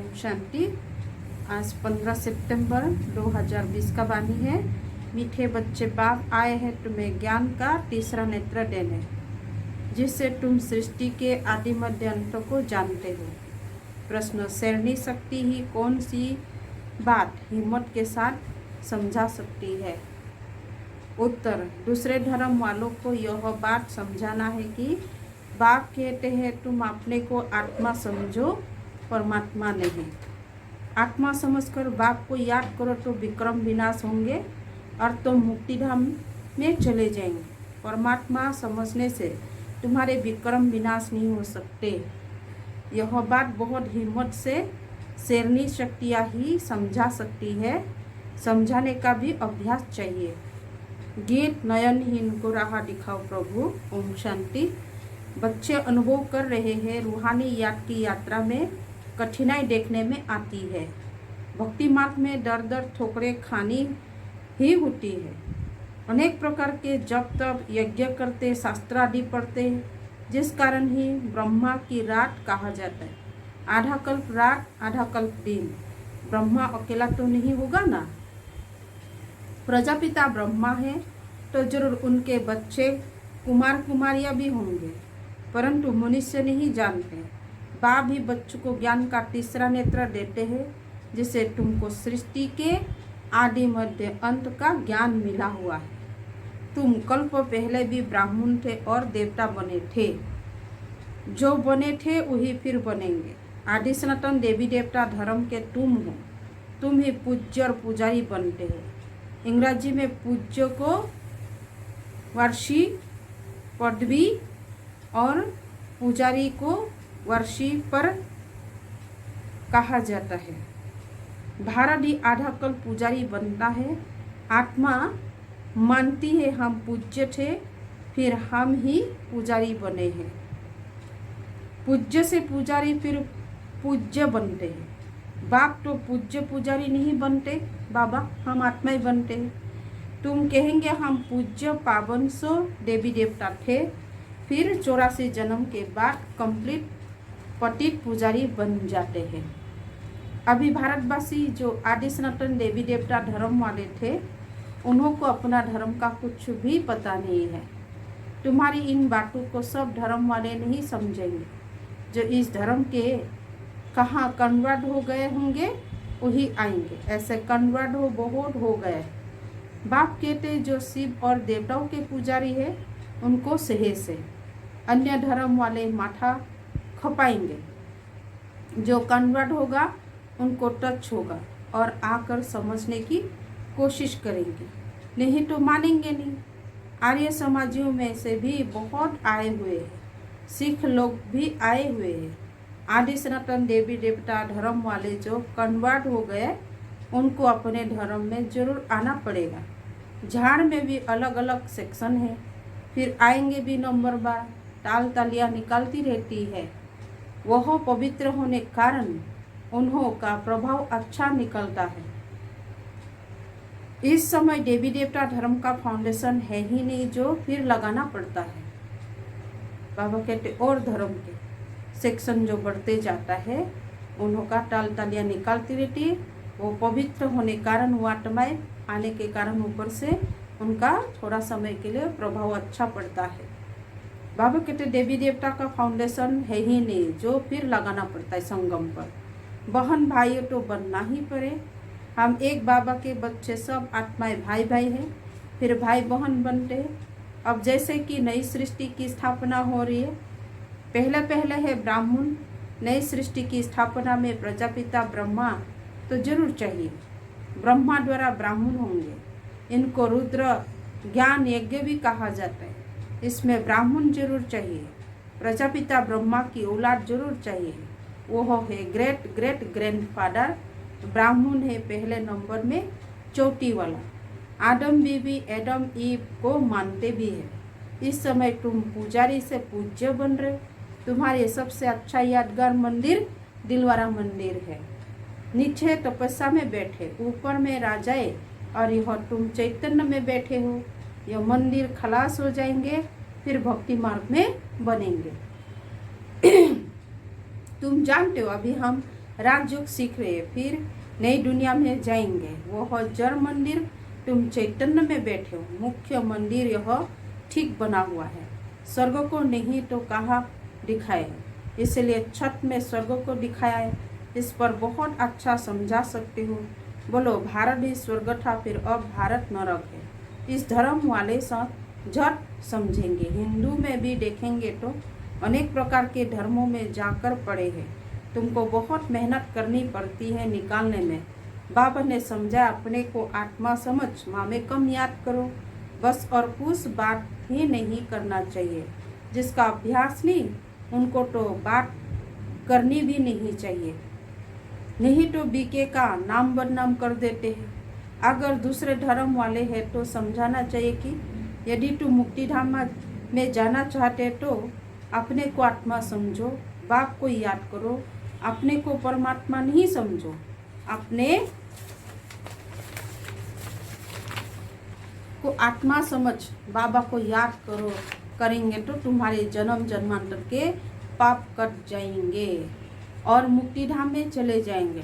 ओम शांति। आज 15 सितंबर 2020 का वाणी है। मीठे बच्चे बाप आए हैं तुम्हें ज्ञान का तीसरा नेत्र देने, जिससे तुम सृष्टि के आदि मध्य अंत को जानते हो। प्रश्न, शरणी शक्ति ही कौन सी बात हिम्मत के साथ समझा सकती है? उत्तर, दूसरे धर्म वालों को यह बात समझाना है कि बाप कहते हैं तुम अपने को आत्मा समझो, परमात्मा नहीं। आत्मा समझकर बाप को याद करो तो विक्रम विनाश होंगे और तुम मुक्तिधाम में चले जाएंगे। परमात्मा समझने से तुम्हारे विक्रम विनाश नहीं हो सकते। यह बात बहुत हिम्मत से शेरनी शक्तियाँ ही समझा सकती है। समझाने का भी अभ्यास चाहिए। गीत नयनहीन को राह दिखाओ प्रभु। ओम शांति। बच्चे अनुभव कर रहे हैं रूहानी याद की यात्रा में कठिनाई देखने में आती है। भक्ति मार्ग में दर दर ठोकरें खानी ही होती है। अनेक प्रकार के जप तप यज्ञ करते, शास्त्र आदि पढ़ते, जिस कारण ही ब्रह्मा की रात कहा जाता है। आधा कल्प रात, आधा कल्प दिन। ब्रह्मा अकेला तो नहीं होगा ना। प्रजापिता ब्रह्मा है तो जरूर उनके बच्चे कुमार कुमारियाँ भी होंगे, परंतु मनुष्य नहीं जानते। बाप भी बच्चों को ज्ञान का तीसरा नेत्र देते हैं, जिससे तुमको सृष्टि के आदि मध्य अंत का ज्ञान मिला हुआ है। तुम कल्प पहले भी ब्राह्मण थे और देवता बने थे। जो बने थे वही फिर बनेंगे। आदि सनातन देवी देवता धर्म के तुम हो। तुम ही पूज्य और पुजारी बनते हो। अंग्रेजी में पूज्य को वर्षी पदवी और पुजारी को वर्षी पर कहा जाता है। भारत ही आधा कल पुजारी बनता है। आत्मा मानती है हम पूज्य थे, फिर हम ही पुजारी बने हैं। पूज्य से पुजारी फिर पूज्य बनते हैं। बाप तो पूज्य पुजारी नहीं बनते, बाबा हम आत्मा ही बनते हैं। तुम कहेंगे हम पूज्य पावन सो देवी देवता थे, फिर 84 जन्म के बाद कंप्लीट पतित पुजारी बन जाते हैं। अभी भारतवासी जो आदि सनातन देवी देवता धर्म वाले थे, उन्हों को अपना धर्म का कुछ भी पता नहीं है। तुम्हारी इन बातों को सब धर्म वाले नहीं समझेंगे। जो इस धर्म के कहाँ कन्वर्ट हो गए होंगे वही आएंगे। ऐसे कन्वर्ट हो बहुत हो गए। बाप कहते जो शिव और देवताओं के पुजारी है उनको सहे से, अन्य धर्म वाले माथा खपाएंगे। जो कन्वर्ट होगा उनको टच होगा और आकर समझने की कोशिश करेंगे, नहीं तो मानेंगे नहीं। आर्य समाजियों में से भी बहुत आए हुए हैं, सिख लोग भी आए हुए हैं। आदि सनातन देवी देवता धर्म वाले जो कन्वर्ट हो गए उनको अपने धर्म में जरूर आना पड़ेगा। झाड़ में भी अलग अलग सेक्शन है, फिर आएंगे भी नंबर बार। ताल तालियाँ निकालती रहती है। वह पवित्र होने कारण उन्हों का प्रभाव अच्छा निकलता है। इस समय देवी देवता धर्म का फाउंडेशन है ही नहीं, जो फिर लगाना पड़ता है। बाबा कहते और धर्म के सेक्शन जो बढ़ते जाता है उन्हों का ताल तालियाँ निकालती रहती है। वो पवित्र होने कारण वो आत्माएं आने के कारण ऊपर से उनका थोड़ा समय के लिए प्रभाव अच्छा पड़ता है। बाबा कहते देवी देवता का फाउंडेशन है ही नहीं, जो फिर लगाना पड़ता है संगम पर। बहन भाई तो बनना ही पड़े। हम एक बाबा के बच्चे सब आत्माएं भाई भाई हैं, फिर भाई बहन बनते हैं। अब जैसे कि नई सृष्टि की स्थापना हो रही है, पहले पहले है ब्राह्मण। नई सृष्टि की स्थापना में प्रजापिता ब्रह्मा तो जरूर चाहिए। ब्रह्मा द्वारा ब्राह्मण होंगे। इनको रुद्र ज्ञान यज्ञ भी कहा जाता है। इसमें ब्राह्मण जरूर चाहिए। प्रजापिता ब्रह्मा की औलाद जरूर चाहिए। वो है ग्रेट ग्रेट ग्रैंडफादर। ब्राह्मण है पहले नंबर में, चोटी वाला। आदम बीबी एडम ईव को मानते भी है। इस समय तुम पुजारी से पूज्य बन रहे। तुम्हारे सबसे अच्छा यादगार मंदिर दिलवारा मंदिर है। नीचे तपस्या में बैठे, ऊपर में राजाए, और यह तुम चैतन्य में बैठे हो। यह मंदिर खलास हो जाएंगे, फिर भक्ति मार्ग में बनेंगे। तुम जानते हो अभी हम राजयोग सीख रहे, फिर नई दुनिया में जाएंगे। वह जड़ मंदिर तुम चैतन्य में बैठे हो, मुख्य मंदिर यह ठीक बना हुआ है। स्वर्ग को नहीं तो कहाँ दिखाए है, इसलिए छत में स्वर्ग को दिखाया है। इस पर बहुत अच्छा समझा सकते हो। बोलो भारत ही स्वर्ग था, फिर अब भारत नरक है। इस धर्म वाले साथ झट समझेंगे। हिंदू में भी देखेंगे तो अनेक प्रकार के धर्मों में जाकर पड़े हैं। तुमको बहुत मेहनत करनी पड़ती है निकालने में। बाबा ने समझा, अपने को आत्मा समझ, माँ में कम याद करो बस, और कुछ बात ही नहीं करना चाहिए। जिसका अभ्यास नहीं उनको तो बात करनी भी नहीं चाहिए, नहीं तो बीके का नाम बदनाम कर देते हैं। अगर दूसरे धर्म वाले हैं तो समझाना चाहिए कि यदि तुम मुक्तिधाम में जाना चाहते तो अपने को आत्मा समझो, बाप को याद करो। अपने को परमात्मा नहीं समझो, अपने को आत्मा समझ बाबा को याद करो। करेंगे तो तुम्हारे जन्म जन्मांतर के पाप कट जाएंगे और मुक्तिधाम में चले जाएंगे।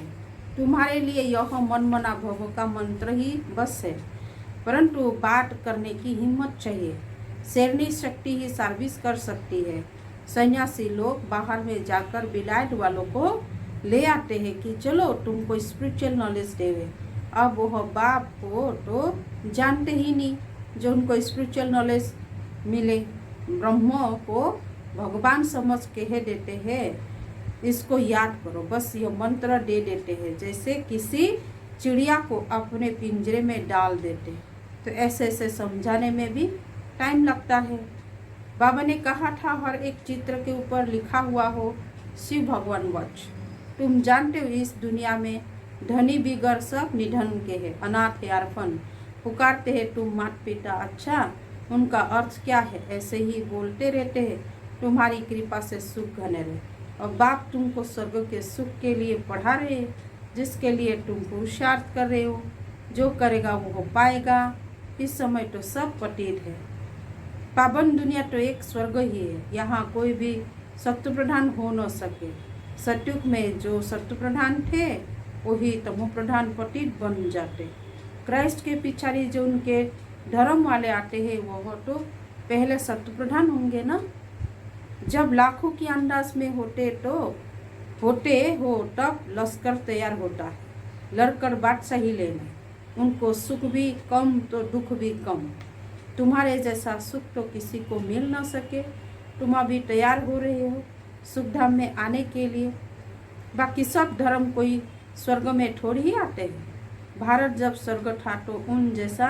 तुम्हारे लिए यह मनमना भव का मंत्र ही बस है, परंतु बात करने की हिम्मत चाहिए। शेरनी शक्ति ही सर्विस कर सकती है। सन्यासी लोग बाहर में जाकर विलायत वालों को ले आते हैं कि चलो तुमको स्पिरिचुअल नॉलेज देवे। अब वह बाप को तो जानते ही नहीं जो उनको स्पिरिचुअल नॉलेज मिले। ब्रह्म को भगवान समझ कह देते हैं, इसको याद करो बस, ये मंत्र दे देते हैं, जैसे किसी चिड़िया को अपने पिंजरे में डाल देते। तो ऐसे ऐसे समझाने में भी टाइम लगता है। बाबा ने कहा था हर एक चित्र के ऊपर लिखा हुआ हो शिव भगवान वच। तुम जानते हो इस दुनिया में धनी बिगर सब निधन के हैं, अनाथ है, अर्फन पुकारते हैं तुम माता पिता। अच्छा, उनका अर्थ क्या है? ऐसे ही बोलते रहते हैं, तुम्हारी कृपा से सुख घने रहे। और बाप तुमको स्वर्ग के सुख के लिए पढ़ा रहे हैं, जिसके लिए तुम पुरुषार्थ कर रहे हो। जो करेगा वो पाएगा। इस समय तो सब पतित है। पावन दुनिया तो एक स्वर्ग ही है, यहाँ कोई भी सत्य प्रधान हो न सके। सतयुग में जो सत्य प्रधान थे वही तमो प्रधान पतित बन जाते। क्राइस्ट के पिछाड़ी जो उनके धर्म वाले आते हैं वो तो पहले सत्य प्रधान होंगे ना। जब लाखों की अंदाज में होते हो तब लश्कर तैयार होता है, लड़कर बादशाही लेने। उनको सुख भी कम तो दुख भी कम। तुम्हारे जैसा सुख तो किसी को मिल ना सके। तुम अभी तैयार हो रहे हो सुखधाम में आने के लिए। बाकी सब धर्म कोई स्वर्ग में थोड़ी ही आते हैं। भारत जब स्वर्ग था तो उन जैसा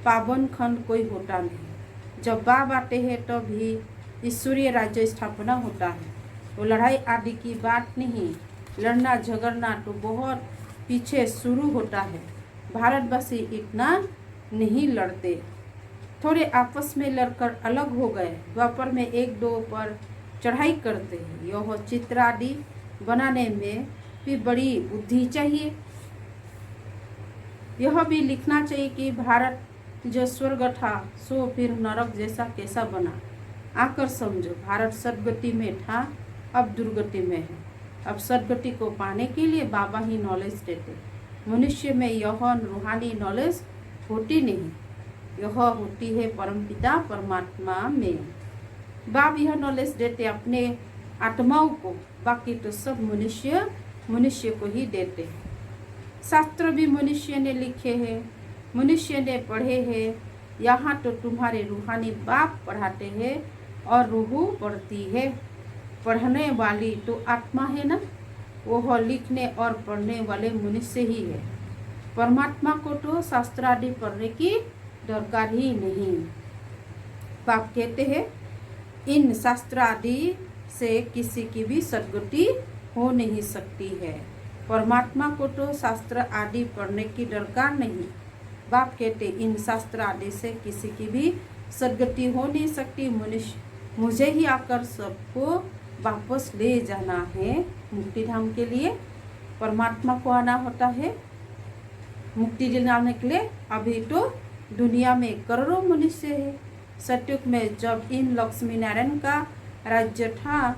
पावन खंड कोई होता नहीं। जब बाप आते हैं तब भी ईश्वरीय राज्य स्थापना होता है। वो लड़ाई आदि की बात नहीं, लड़ना झगड़ना तो बहुत पीछे शुरू होता है। भारतवासी इतना नहीं लड़ते, थोड़े आपस में लड़कर अलग हो गए। द्वापर में एक दो पर चढ़ाई करते हैं। यह चित्र आदि बनाने में भी बड़ी बुद्धि चाहिए। यह भी लिखना चाहिए कि भारत जो स्वर्ग था सो फिर नरक जैसा कैसा बना। आकर समझो, भारत सदगति में था, अब दुर्गति में है। अब सदगति को पाने के लिए बाबा ही नॉलेज देते। मनुष्य में यह रूहानी नॉलेज होती नहीं, यह होती है परमपिता परमात्मा में। बाप यह नॉलेज देते अपने आत्माओं को, बाकी तो सब मनुष्य को ही देते हैं। शास्त्र भी मनुष्य ने लिखे हैं, मनुष्य ने पढ़े हैं। यहाँ तो तुम्हारे रूहानी बाप पढ़ाते हैं और रूह पढ़ती है। पढ़ने वाली तो आत्मा है ना, वह लिखने और पढ़ने वाले मनुष्य ही है। परमात्मा को तो शास्त्र आदि पढ़ने की दरकार ही नहीं। बाप कहते हैं इन शास्त्र आदि से किसी की भी सद्गति हो नहीं सकती है। परमात्मा को तो शास्त्र आदि पढ़ने की दरकार नहीं। बाप कहते इन शास्त्र आदि से किसी की भी सद्गति हो नहीं सकती। मुझे ही आकर सबको वापस ले जाना है मुक्तिधाम के लिए। परमात्मा को आना होता है मुक्ति दिलाने के लिए। अभी तो दुनिया में करोड़ों मनुष्य है। सतयुग में जब इन लक्ष्मी नारायण का राज्य था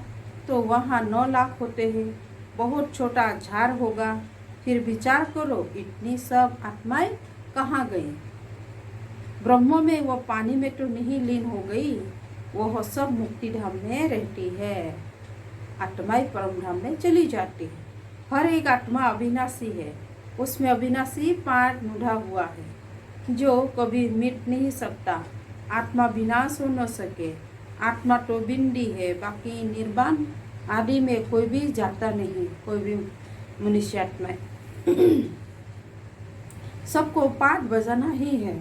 तो वहाँ 9 लाख होते हैं। बहुत छोटा झाड़ होगा। फिर विचार करो, इतनी सब आत्माएं कहाँ गई? ब्रह्म में वो पानी में तो नहीं लीन हो गई, वह सब मुक्ति धाम में रहती है। आत्माएं परम धाम में चली जाती है। हर एक आत्मा अविनाशी है, उसमें अविनाशी पाठ मुढ़ा हुआ है जो कभी मिट नहीं सकता। आत्मा विनाश हो न सके। आत्मा तो बिंदी है, बाकी निर्वाण आदि में कोई भी जाता नहीं, कोई भी मनुष्य आत्मा सबको पाठ बजाना ही है।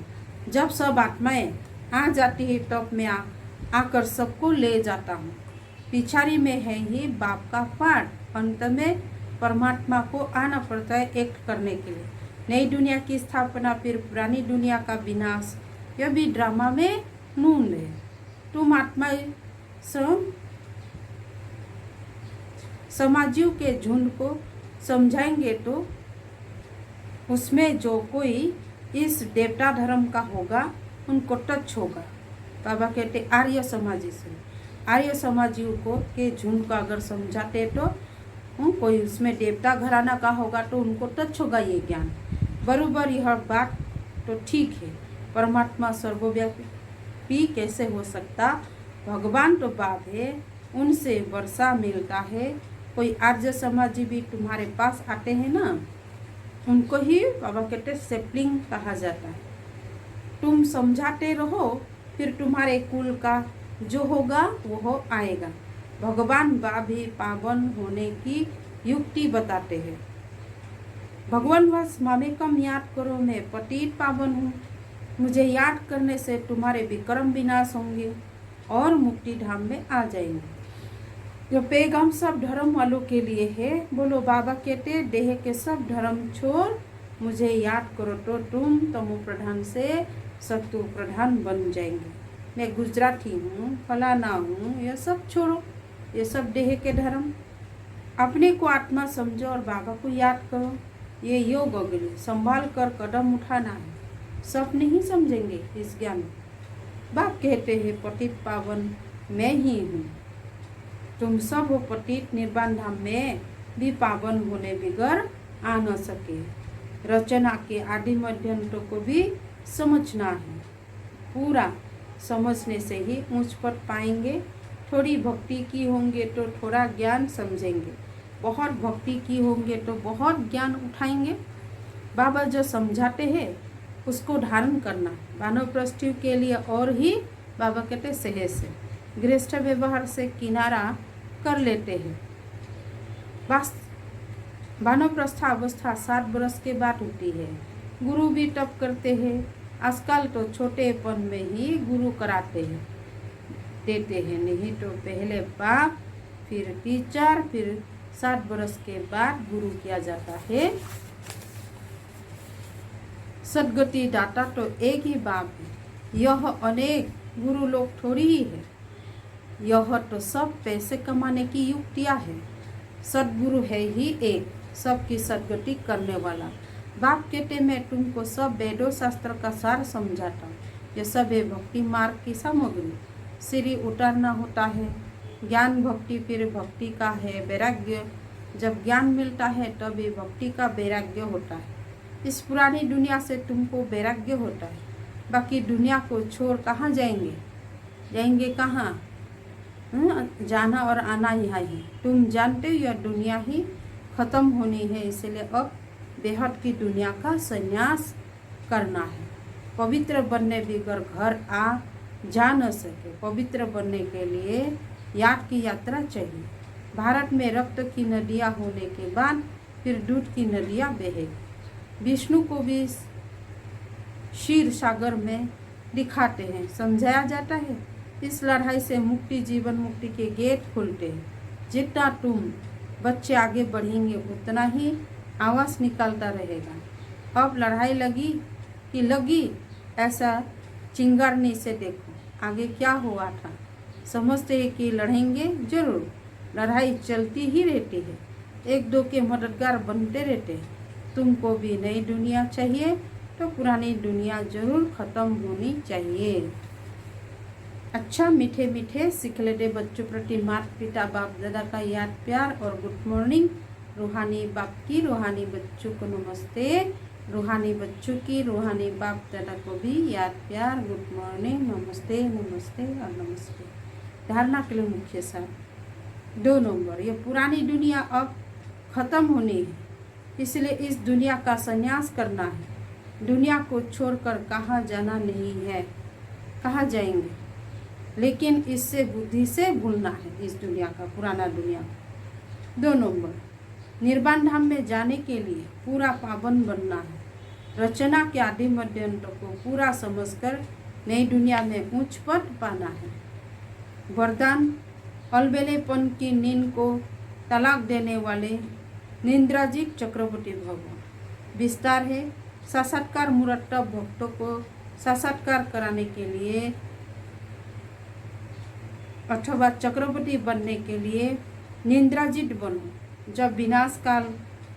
जब सब आत्माएं आ जाती है तब मैं आकर सबको ले जाता हूँ। पिछाड़ी में है ही बाप का पाठ, अंत में परमात्मा को आना पड़ता है एक्ट करने के लिए। नई दुनिया की स्थापना, फिर पुरानी दुनिया का विनाश, यह भी ड्रामा में नून है। तुम आत्माएं स्वयं समाजियों के झुंड को समझाएंगे तो उसमें जो कोई इस देवता धर्म का होगा उनको टच होगा। बाबा कहते आर्य समाजी से, आर्य समाजियों को के झुंड को अगर समझाते तो कोई उसमें देवता घराना का होगा तो उनको टच होगा ये ज्ञान। बराबर यह बात तो ठीक है, परमात्मा सर्वव्यापी कैसे हो सकता? भगवान तो बाप है, उनसे वर्षा मिलता है। कोई आर्य समाजी भी तुम्हारे पास आते हैं ना, उनको ही बाबा कहते सेपलिंग कहा जाता है। तुम समझाते रहो, फिर तुम्हारे कुल का जो होगा वो आएगा। भगवान बाप भी पावन होने की युक्ति बताते हैं। भगवान बस मामेकम याद करो, मैं पतित पावन हूँ। मुझे याद करने से तुम्हारे विक्रम विनाश होंगे और मुक्ति धाम में आ जाएंगे। जो पैगाम सब धर्म वालों के लिए है। बोलो बाबा कहते देह के सब धर्म छोड़ मुझे याद करो तो तुम तमो प्रधान से सत्व प्रधान बन जाएंगे। मैं गुजराती हूँ, फलाना हूँ, यह सब छोड़ो, ये सब देह के धर्म। अपने को आत्मा समझो और बाबा को याद करो। ये योग अग्नि संभाल कर कदम उठाना है। सब नहीं समझेंगे इस ज्ञान। बाप कहते हैं पतित पावन मैं ही हूँ। तुम सब हो पतित निर्वाण धाम में भी पावन होने बिगर आ न सके। रचना के आदि मध्यंतों को भी समझना है। पूरा समझने से ही ऊंच पद पाएंगे। थोड़ी भक्ति की होंगे तो थोड़ा ज्ञान समझेंगे, बहुत भक्ति की होंगे तो बहुत ज्ञान उठाएंगे। बाबा जो समझाते हैं उसको धारण करना वानप्रस्थों के लिए और ही बाबा कहते सहज से गृहस्थ व्यवहार से किनारा कर लेते हैं। वानप्रस्थ अवस्था 7 वर्ष के बाद होती है। गुरु भी तप करते हैं। आजकल तो छोटेपन में ही गुरु कराते हैं, देते हैं, नहीं तो पहले बाप, फिर टीचर, फिर 7 वर्ष के बाद गुरु किया जाता है। सदगति दाता तो एक ही बाप है। यह अनेक गुरु लोग थोड़ी ही है। यह तो सब पैसे कमाने की युक्तियाँ है। सदगुरु है ही एक, सबकी सदगति करने वाला। बाप कहते मैं तुमको सब वेदों शास्त्र का सार समझाता हूँ। यह सब है भक्ति मार्ग की सामग्री। सीढ़ी उतारना होता है। ज्ञान भक्ति, फिर भक्ति का है वैराग्य। जब ज्ञान मिलता है तभी भक्ति का वैराग्य होता है। इस पुरानी दुनिया से तुमको वैराग्य होता है। बाकी दुनिया को छोड़ कहाँ जाएंगे? जाएंगे कहाँ? जाना और आना यहाँ ही। तुम जानते हो यह दुनिया ही खत्म होनी है, इसलिए अब बेहद की दुनिया का संन्यास करना है। पवित्र बनने बगैर घर आ जा न सके। पवित्र बनने के लिए याद की यात्रा चाहिए। भारत में रक्त की नदियाँ होने के बाद फिर दूध की नदियाँ बहेगी। विष्णु को भी क्षीर सागर में दिखाते हैं, समझाया जाता है। इस लड़ाई से मुक्ति, जीवन मुक्ति के गेट खुलते हैं। जितना तुम बच्चे आगे बढ़ेंगे उतना ही आवाज़ निकलता रहेगा। अब लड़ाई लगी ऐसा चिंगारने से देखो आगे क्या हुआ था। समझते हैं कि लड़ेंगे जरूर। लड़ाई चलती ही रहती है। एक दो के मददगार बनते रहते हैं। तुमको भी नई दुनिया चाहिए तो पुरानी दुनिया जरूर ख़त्म होनी चाहिए। अच्छा मीठे मीठे सिखलेटे बच्चों प्रति माता पिता बाप दादा का याद प्यार और गुड मॉर्निंग। रूहानी बाप की रूहानी बच्चों को नमस्ते, रूहानी बच्चों की रूहानी बाप दादा को भी याद प्यार, गुड मॉर्निंग, नमस्ते नमस्ते और नमस्ते। धारणा के लिए मुख्य सार 2 नंबर, ये पुरानी दुनिया अब खत्म होनी है, इसलिए इस दुनिया का संन्यास करना है। दुनिया को छोड़कर कहाँ जाना नहीं है, कहाँ जाएंगे, लेकिन इससे बुद्धि से भूलना है इस दुनिया का, पुराना दुनिया। 2 नंबर, निर्वाण धाम में जाने के लिए पूरा पावन बनना है। रचना के आदि मध्य अंत को पूरा समझकर नई दुनिया में उच्च पद पाना है। वरदान, अलबेलेपन की नींद को तलाक देने वाले निंद्राजित चक्रवर्ती भगवान। विस्तार है, साक्षात्कार मुरट्टब भक्तों को साक्षात्कार कराने के लिए अथवा चक्रवर्ती बनने के लिए निंद्राजित बनो। जब विनाश काल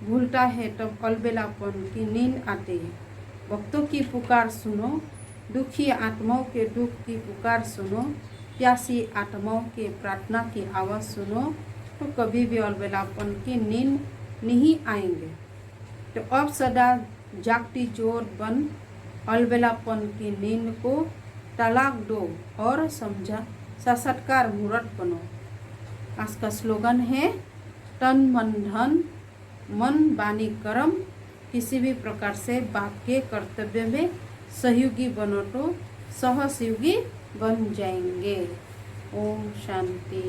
भूलता है तब अलबेलापन की नींद आती है। भक्तों की पुकार सुनो, दुखी आत्माओं के दुख की पुकार सुनो, प्यासी आत्माओं के प्रार्थना की आवाज़ सुनो, तो कभी भी अलबेलापन की नींद नहीं आएंगे। तो अब सदा जागती जोर बन अलबेलापन की नींद को तलाक दो और समझा साक्षात्कार मूर्त बनो। आज का स्लोगन है, तन मन धन, मन वाणी कर्म, किसी भी प्रकार से बाप के कर्तव्य में सहयोगी बनो तो सहयोगी बन जाएंगे। ओम शांति।